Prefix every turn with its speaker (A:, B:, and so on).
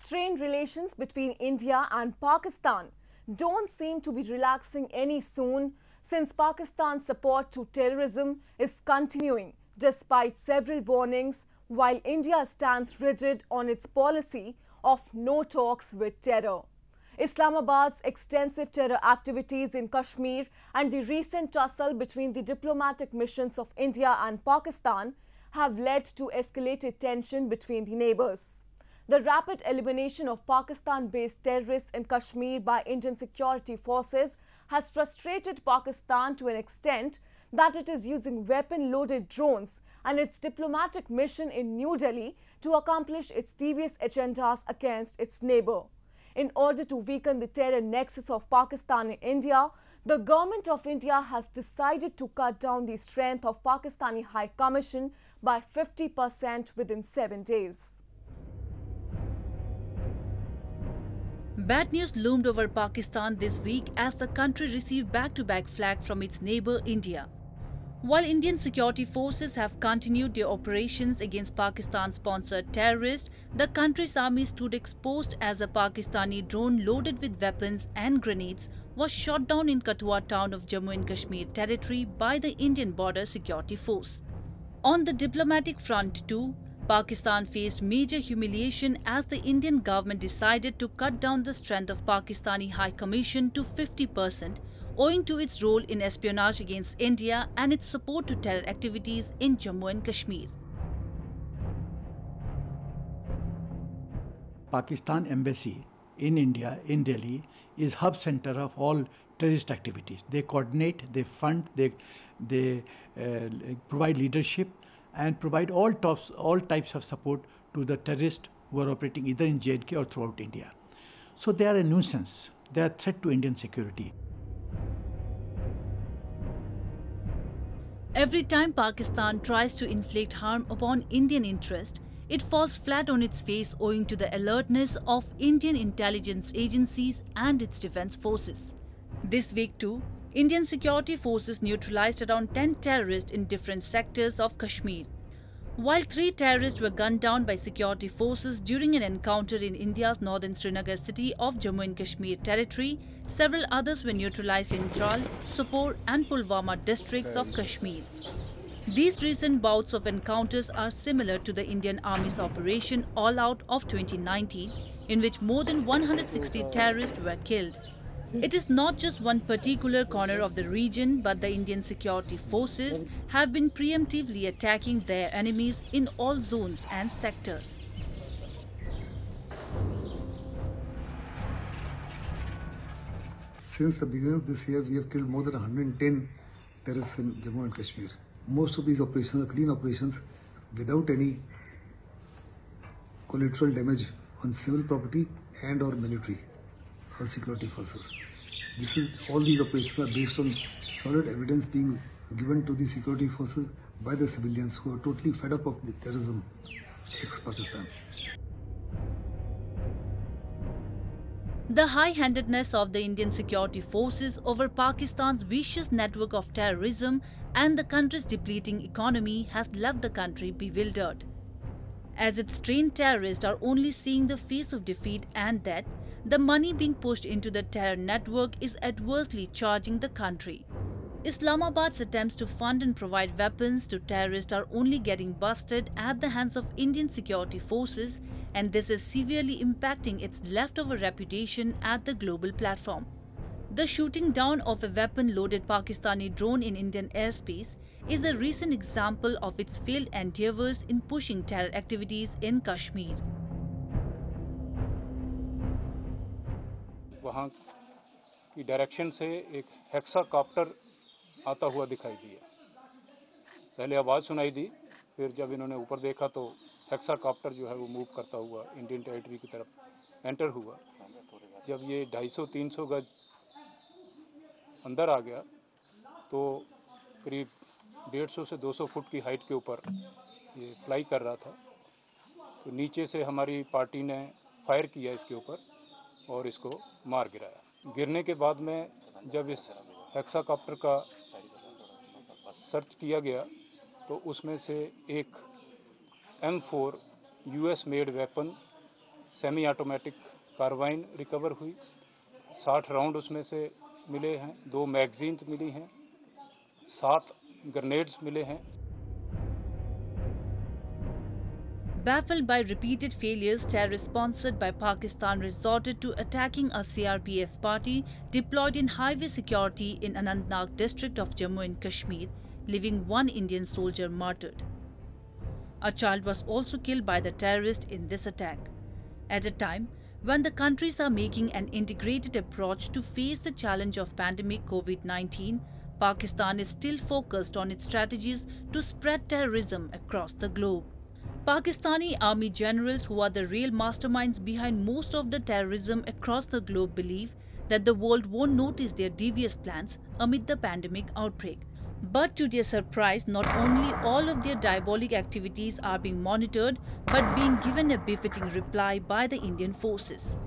A: strained relations between India and Pakistan don't seem to be relaxing any soon, since Pakistan's support to terrorism is continuing despite several warnings, while India stands rigid on its policy of no talks with terror. Islamabad's extensive terror activities in Kashmir and the recent tussle between the diplomatic missions of India and Pakistan have led to escalated tension between the neighbors. The rapid elimination of Pakistan-based terrorists in Kashmir by Indian security forces has frustrated Pakistan to an extent that it is using weapon-loaded drones and its diplomatic mission in New Delhi to accomplish its devious agendas against its neighbor. In order to weaken the terror nexus of Pakistan and India, the government of India has decided to cut down the strength of Pakistani High Commission by 50% within 7 days.
B: Bad news loomed over Pakistan this week as the country received back-to-back flag from its neighbour India. While Indian security forces have continued their operations against Pakistan-sponsored terrorists, the country's army stood exposed as a Pakistani drone loaded with weapons and grenades was shot down in Kathua town of Jammu and Kashmir territory by the Indian Border Security Force. On the diplomatic front too, Pakistan faced major humiliation as the Indian government decided to cut down the strength of Pakistani High Commission to 50%, owing to its role in espionage against India and its support to terror activities in Jammu and Kashmir.
C: Pakistan Embassy in India, in Delhi, is hub center of all terrorist activities. They coordinate, they fund, they provide leadership and provide all types of support to the terrorists who are operating either in J&K or throughout India. So they are a nuisance. They are a threat to Indian security.
B: Every time Pakistan tries to inflict harm upon Indian interest, it falls flat on its face owing to the alertness of Indian intelligence agencies and its defense forces. This week too, Indian security forces neutralized around 10 terrorists in different sectors of Kashmir. While 3 terrorists were gunned down by security forces during an encounter in India's northern Srinagar city of Jammu and Kashmir territory, several others were neutralized in Tral, Sopore and Pulwama districts of Kashmir. These recent bouts of encounters are similar to the Indian Army's Operation All Out of 2019, in which more than 160 terrorists were killed. It is not just one particular corner of the region, but the Indian security forces have been preemptively attacking their enemies in all zones and sectors.
D: Since the beginning of this year, we have killed more than 110 terrorists in Jammu and Kashmir. Most of these operations are clean operations without any collateral damage on civil property and or military or security forces. All these operations are based on solid evidence being given to the security forces by the civilians who are totally fed up of the terrorism ex-Pakistan.
B: The high-handedness of the Indian security forces over Pakistan's vicious network of terrorism and the country's depleting economy has left the country bewildered. As its trained terrorists are only seeing the face of defeat and death, the money being pushed into the terror network is adversely charging the country. Islamabad's attempts to fund and provide weapons to terrorists are only getting busted at the hands of Indian security forces, and this is severely impacting its leftover reputation at the global platform. The shooting down of a weapon-loaded Pakistani drone in Indian airspace is a recent example of its failed endeavours in pushing terror activities in Kashmir.
E: वहाँ की direction से एक hexacopter आता हुआ दिखाई दिया। पहले आवाज़ सुनाई दी, फिर जब इन्होंने ऊपर देखा तो हेक्साकॉप्टर जो है वो मूव करता हुआ इंडियन टेरिटरी की तरफ एंटर हुआ। जब ये 250-300 गज अंदर आ गया तो करीब 150 से 200 फुट की हाइट के ऊपर ये फ्लाई कर रहा था। तो नीचे से हमारी पार्टी ने फायर किया इसके ऊपर और इसको मार गिराया। गिरने के बाद में जब इस हेक्साकॉप्टर का सर्च किया गया तो उसमें से एक M4 US made weapon semi automatic carbine recover हुई, 60 राउंड उसमें से मिले हैं, 2 मैगजीन्स मिली हैं, 7 ग्रेनेड्स मिले हैं।
B: Baffled by repeated failures, terrorists sponsored by Pakistan resorted to attacking a CRPF party deployed in highway security in Anantnag district of Jammu and Kashmir, leaving 1 Indian soldier martyred. A child was also killed by the terrorists in this attack. At a time when the countries are making an integrated approach to face the challenge of pandemic COVID-19, Pakistan is still focused on its strategies to spread terrorism across the globe. Pakistani army generals, who are the real masterminds behind most of the terrorism across the globe, believe that the world won't notice their devious plans amid the pandemic outbreak. But to their surprise, not only all of their diabolic activities are being monitored, but being given a befitting reply by the Indian forces.